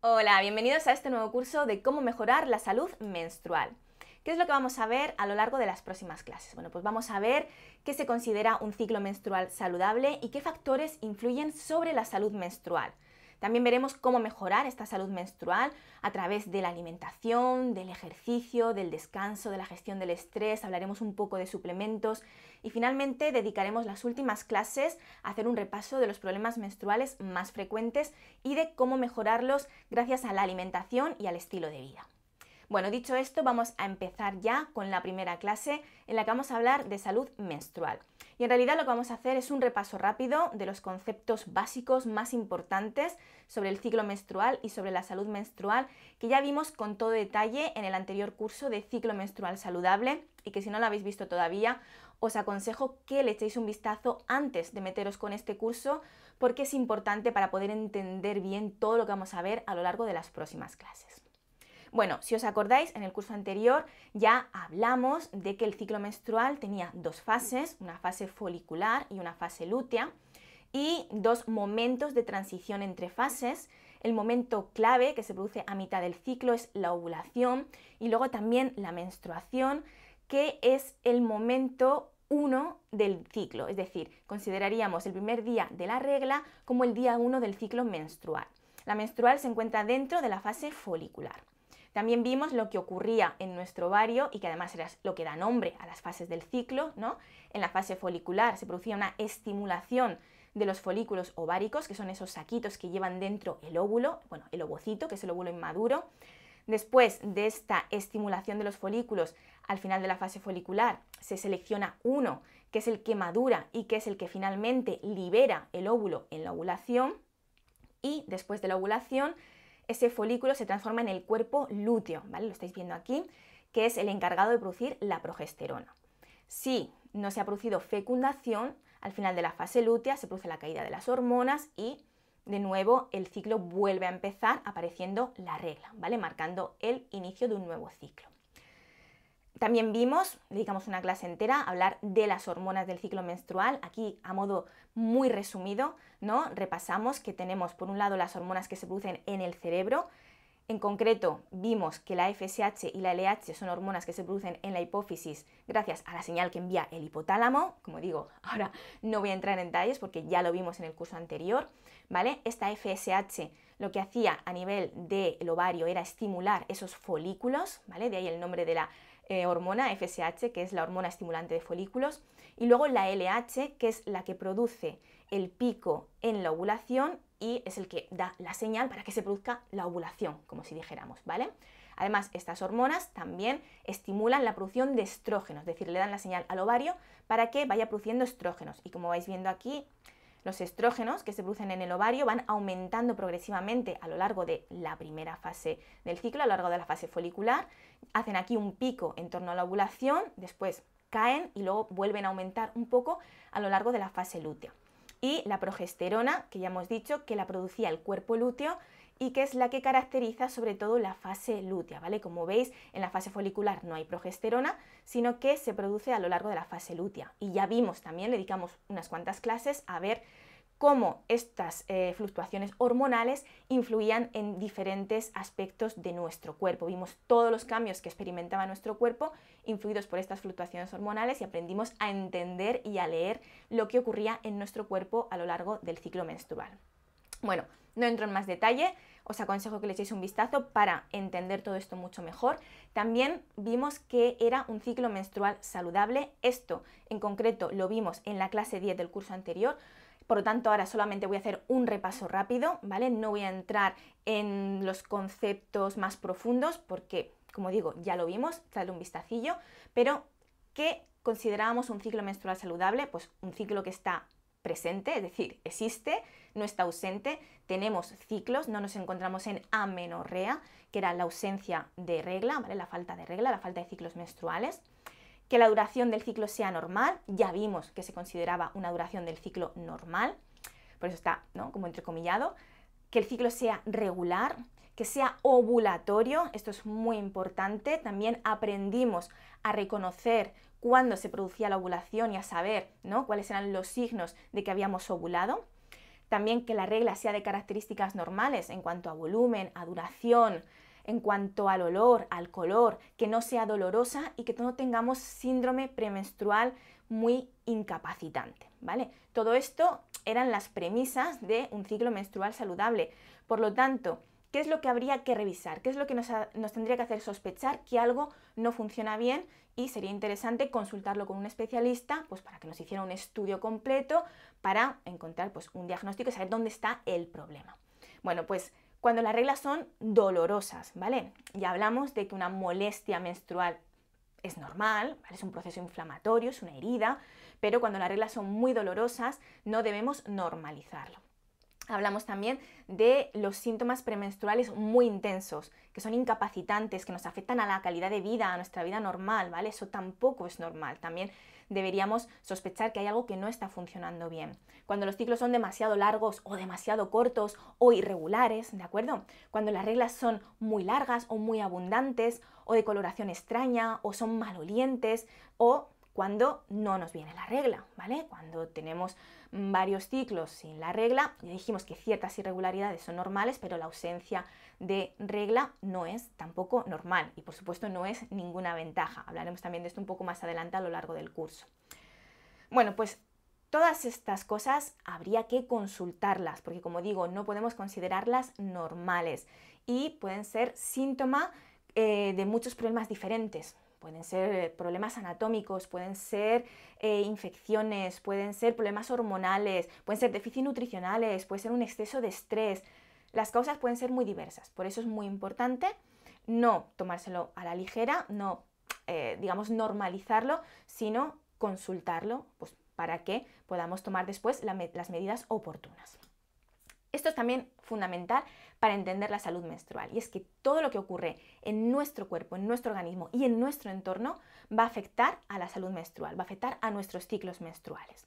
Hola, bienvenidos a este nuevo curso de cómo mejorar la salud menstrual. ¿Qué es lo que vamos a ver a lo largo de las próximas clases? Bueno, pues vamos a ver qué se considera un ciclo menstrual saludable y qué factores influyen sobre la salud menstrual. También veremos cómo mejorar esta salud menstrual a través de la alimentación, del ejercicio, del descanso, de la gestión del estrés, hablaremos un poco de suplementos y finalmente dedicaremos las últimas clases a hacer un repaso de los problemas menstruales más frecuentes y de cómo mejorarlos gracias a la alimentación y al estilo de vida. Bueno, dicho esto, vamos a empezar ya con la primera clase en la que vamos a hablar de salud menstrual. Y en realidad lo que vamos a hacer es un repaso rápido de los conceptos básicos más importantes sobre el ciclo menstrual y sobre la salud menstrual que ya vimos con todo detalle en el anterior curso de ciclo menstrual saludable y que si no lo habéis visto todavía os aconsejo que le echéis un vistazo antes de meteros con este curso porque es importante para poder entender bien todo lo que vamos a ver a lo largo de las próximas clases. Bueno, si os acordáis, en el curso anterior ya hablamos de que el ciclo menstrual tenía dos fases, una fase folicular y una fase lútea, y dos momentos de transición entre fases. El momento clave que se produce a mitad del ciclo es la ovulación y luego también la menstruación, que es el momento 1 del ciclo, es decir, consideraríamos el primer día de la regla como el día 1 del ciclo menstrual. La menstrual se encuentra dentro de la fase folicular. También vimos lo que ocurría en nuestro ovario y que además era lo que da nombre a las fases del ciclo, ¿no? En la fase folicular se producía una estimulación de los folículos ováricos, que son esos saquitos que llevan dentro el óvulo, bueno, el ovocito, que es el óvulo inmaduro. Después de esta estimulación de los folículos, al final de la fase folicular, se selecciona uno, que es el que madura y que es el que finalmente libera el óvulo en la ovulación. Y después de la ovulación, ese folículo se transforma en el cuerpo lúteo, ¿vale? Lo estáis viendo aquí, que es el encargado de producir la progesterona. Si no se ha producido fecundación, al final de la fase lútea se produce la caída de las hormonas y de nuevo el ciclo vuelve a empezar apareciendo la regla, ¿vale? Marcando el inicio de un nuevo ciclo. También vimos, dedicamos una clase entera a hablar de las hormonas del ciclo menstrual. Aquí, a modo muy resumido, ¿no? Repasamos que tenemos por un lado las hormonas que se producen en el cerebro. En concreto, vimos que la FSH y la LH son hormonas que se producen en la hipófisis gracias a la señal que envía el hipotálamo. Como digo, ahora no voy a entrar en detalles porque ya lo vimos en el curso anterior, ¿vale? Esta FSH lo que hacía a nivel del ovario era estimular esos folículos, ¿vale? De ahí el nombre de la hormona FSH, que es la hormona estimulante de folículos, y luego la LH, que es la que produce el pico en la ovulación y es el que da la señal para que se produzca la ovulación, como si dijéramos, ¿vale? Además, estas hormonas también estimulan la producción de estrógenos, es decir, le dan la señal al ovario para que vaya produciendo estrógenos. Y como vais viendo aquí, los estrógenos que se producen en el ovario van aumentando progresivamente a lo largo de la primera fase del ciclo, a lo largo de la fase folicular. Hacen aquí un pico en torno a la ovulación, después caen y luego vuelven a aumentar un poco a lo largo de la fase lútea. Y la progesterona, que ya hemos dicho que la producía el cuerpo lúteo y que es la que caracteriza sobre todo la fase lútea, ¿vale? Como veis, en la fase folicular no hay progesterona, sino que se produce a lo largo de la fase lútea. Y ya vimos también, le dedicamos unas cuantas clases a ver cómo estas fluctuaciones hormonales influían en diferentes aspectos de nuestro cuerpo. Vimos todos los cambios que experimentaba nuestro cuerpo influidos por estas fluctuaciones hormonales y aprendimos a entender y a leer lo que ocurría en nuestro cuerpo a lo largo del ciclo menstrual. Bueno, no entro en más detalle, os aconsejo que le echéis un vistazo para entender todo esto mucho mejor. También vimos que era un ciclo menstrual saludable. Esto en concreto lo vimos en la clase 10 del curso anterior. Por lo tanto, ahora solamente voy a hacer un repaso rápido, ¿vale? No voy a entrar en los conceptos más profundos porque, como digo, ya lo vimos, echadle un vistacillo, pero ¿qué considerábamos un ciclo menstrual saludable? Pues un ciclo que está presente, es decir, existe, no está ausente, tenemos ciclos, no nos encontramos en amenorrea, que era la ausencia de regla, ¿vale? La falta de regla, la falta de ciclos menstruales. Que la duración del ciclo sea normal, ya vimos que se consideraba una duración del ciclo normal, por eso está, ¿no?, como entrecomillado. Que el ciclo sea regular, que sea ovulatorio, esto es muy importante. También aprendimos a reconocer cuándo se producía la ovulación y a saber, ¿no?, cuáles eran los signos de que habíamos ovulado. También que la regla sea de características normales en cuanto a volumen, a duración, en cuanto al olor, al color, que no sea dolorosa y que no tengamos síndrome premenstrual muy incapacitante, ¿vale? Todo esto eran las premisas de un ciclo menstrual saludable. Por lo tanto, ¿qué es lo que habría que revisar? ¿Qué es lo que nos tendría que hacer sospechar que algo no funciona bien? Y sería interesante consultarlo con un especialista, pues para que nos hiciera un estudio completo para encontrar pues un diagnóstico y saber dónde está el problema. Bueno, pues cuando las reglas son dolorosas, ¿vale? Ya hablamos de que una molestia menstrual es normal, ¿vale? Es un proceso inflamatorio, es una herida, pero cuando las reglas son muy dolorosas no debemos normalizarlo. Hablamos también de los síntomas premenstruales muy intensos, que son incapacitantes, que nos afectan a la calidad de vida, a nuestra vida normal, ¿vale? Eso tampoco es normal. También deberíamos sospechar que hay algo que no está funcionando bien. Cuando los ciclos son demasiado largos o demasiado cortos o irregulares, ¿de acuerdo? Cuando las reglas son muy largas o muy abundantes o de coloración extraña o son malolientes o cuando no nos viene la regla, ¿vale? Cuando tenemos varios ciclos sin la regla, ya dijimos que ciertas irregularidades son normales, pero la ausencia de regla no es tampoco normal y por supuesto no es ninguna ventaja. Hablaremos también de esto un poco más adelante a lo largo del curso. Bueno, pues todas estas cosas habría que consultarlas, porque como digo, no podemos considerarlas normales y pueden ser síntoma de muchos problemas diferentes. Pueden ser problemas anatómicos, pueden ser infecciones, pueden ser problemas hormonales, pueden ser déficits nutricionales, puede ser un exceso de estrés. Las causas pueden ser muy diversas, por eso es muy importante no tomárselo a la ligera, no, digamos, normalizarlo, sino consultarlo pues, para que podamos tomar después las medidas oportunas. Esto es también fundamental para entender la salud menstrual y es que todo lo que ocurre en nuestro cuerpo, en nuestro organismo y en nuestro entorno va a afectar a la salud menstrual, va a afectar a nuestros ciclos menstruales.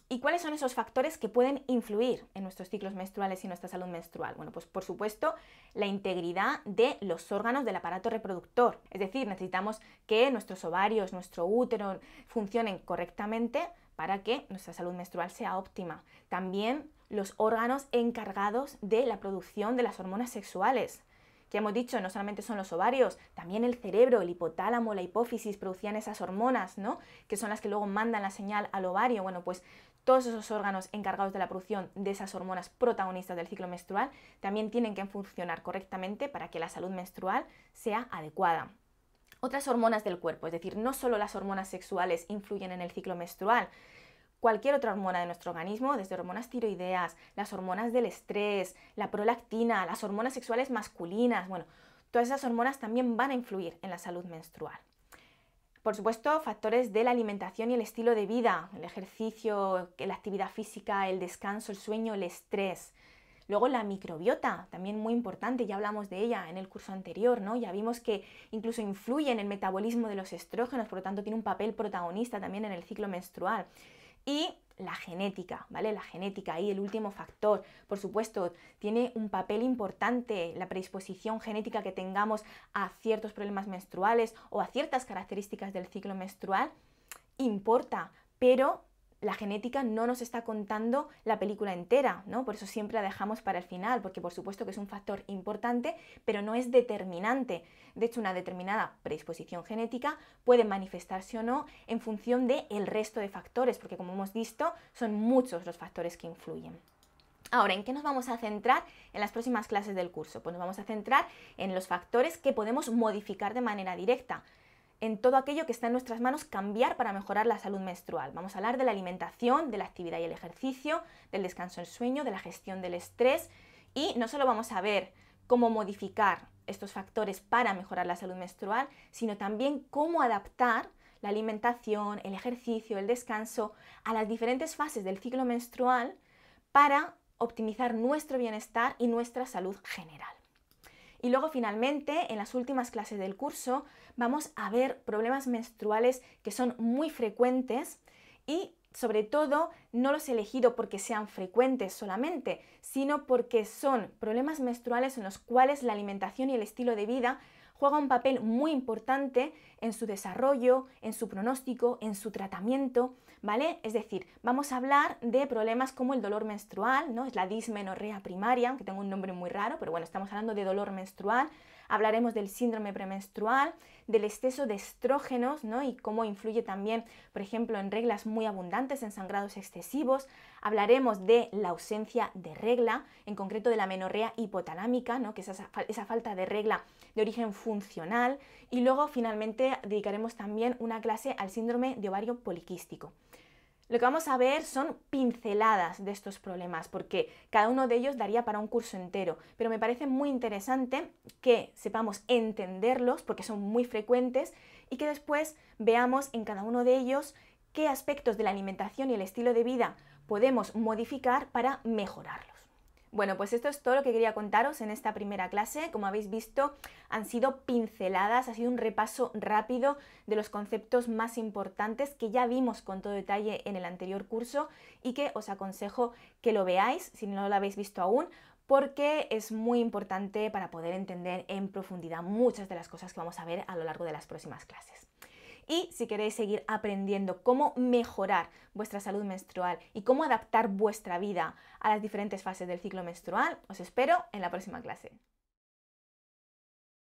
¿Y cuáles son esos factores que pueden influir en nuestros ciclos menstruales y nuestra salud menstrual? Bueno, pues por supuesto la integridad de los órganos del aparato reproductor. Es decir, necesitamos que nuestros ovarios, nuestro útero funcionen correctamente para que nuestra salud menstrual sea óptima. También los órganos encargados de la producción de las hormonas sexuales. Ya hemos dicho, no solamente son los ovarios, también el cerebro, el hipotálamo, la hipófisis producían esas hormonas, ¿no? Que son las que luego mandan la señal al ovario. Bueno, pues todos esos órganos encargados de la producción de esas hormonas protagonistas del ciclo menstrual también tienen que funcionar correctamente para que la salud menstrual sea adecuada. Otras hormonas del cuerpo, es decir, no solo las hormonas sexuales influyen en el ciclo menstrual, cualquier otra hormona de nuestro organismo, desde hormonas tiroideas, las hormonas del estrés, la prolactina, las hormonas sexuales masculinas, bueno, todas esas hormonas también van a influir en la salud menstrual. Por supuesto, factores de la alimentación y el estilo de vida, el ejercicio, la actividad física, el descanso, el sueño, el estrés. Luego la microbiota, también muy importante, ya hablamos de ella en el curso anterior, ¿no? Ya vimos que incluso influye en el metabolismo de los estrógenos, por lo tanto tiene un papel protagonista también en el ciclo menstrual. Y la genética, ¿vale? La genética y el último factor, por supuesto, tiene un papel importante la predisposición genética que tengamos a ciertos problemas menstruales o a ciertas características del ciclo menstrual, importa, pero la genética no nos está contando la película entera, ¿no? Por eso siempre la dejamos para el final, porque por supuesto que es un factor importante, pero no es determinante. De hecho, una determinada predisposición genética puede manifestarse o no en función del resto de factores, porque como hemos visto, son muchos los factores que influyen. Ahora, ¿en qué nos vamos a centrar en las próximas clases del curso? Pues nos vamos a centrar en los factores que podemos modificar de manera directa, en todo aquello que está en nuestras manos cambiar para mejorar la salud menstrual. Vamos a hablar de la alimentación, de la actividad y el ejercicio, del descanso y el sueño, de la gestión del estrés y no solo vamos a ver cómo modificar estos factores para mejorar la salud menstrual, sino también cómo adaptar la alimentación, el ejercicio, el descanso a las diferentes fases del ciclo menstrual para optimizar nuestro bienestar y nuestra salud general. Y luego finalmente, en las últimas clases del curso, vamos a ver problemas menstruales que son muy frecuentes y sobre todo no los he elegido porque sean frecuentes solamente, sino porque son problemas menstruales en los cuales la alimentación y el estilo de vida juega un papel muy importante en su desarrollo, en su pronóstico, en su tratamiento, ¿vale? Es decir, vamos a hablar de problemas como el dolor menstrual, ¿no? Es la dismenorrea primaria, aunque tenga un nombre muy raro, pero bueno, estamos hablando de dolor menstrual. Hablaremos del síndrome premenstrual, del exceso de estrógenos, ¿no? Y cómo influye también, por ejemplo, en reglas muy abundantes, en sangrados excesivos. Hablaremos de la ausencia de regla, en concreto de la menorrea hipotalámica, ¿no? Que es esa falta de regla de origen funcional. Y luego, finalmente, dedicaremos también una clase al síndrome de ovario poliquístico. Lo que vamos a ver son pinceladas de estos problemas, porque cada uno de ellos daría para un curso entero, pero me parece muy interesante que sepamos entenderlos, porque son muy frecuentes, y que después veamos en cada uno de ellos qué aspectos de la alimentación y el estilo de vida podemos modificar para mejorarlos. Bueno, pues esto es todo lo que quería contaros en esta primera clase. Como habéis visto, han sido pinceladas, ha sido un repaso rápido de los conceptos más importantes que ya vimos con todo detalle en el anterior curso y que os aconsejo que lo veáis si no lo habéis visto aún, porque es muy importante para poder entender en profundidad muchas de las cosas que vamos a ver a lo largo de las próximas clases. Y si queréis seguir aprendiendo cómo mejorar vuestra salud menstrual y cómo adaptar vuestra vida a las diferentes fases del ciclo menstrual, os espero en la próxima clase.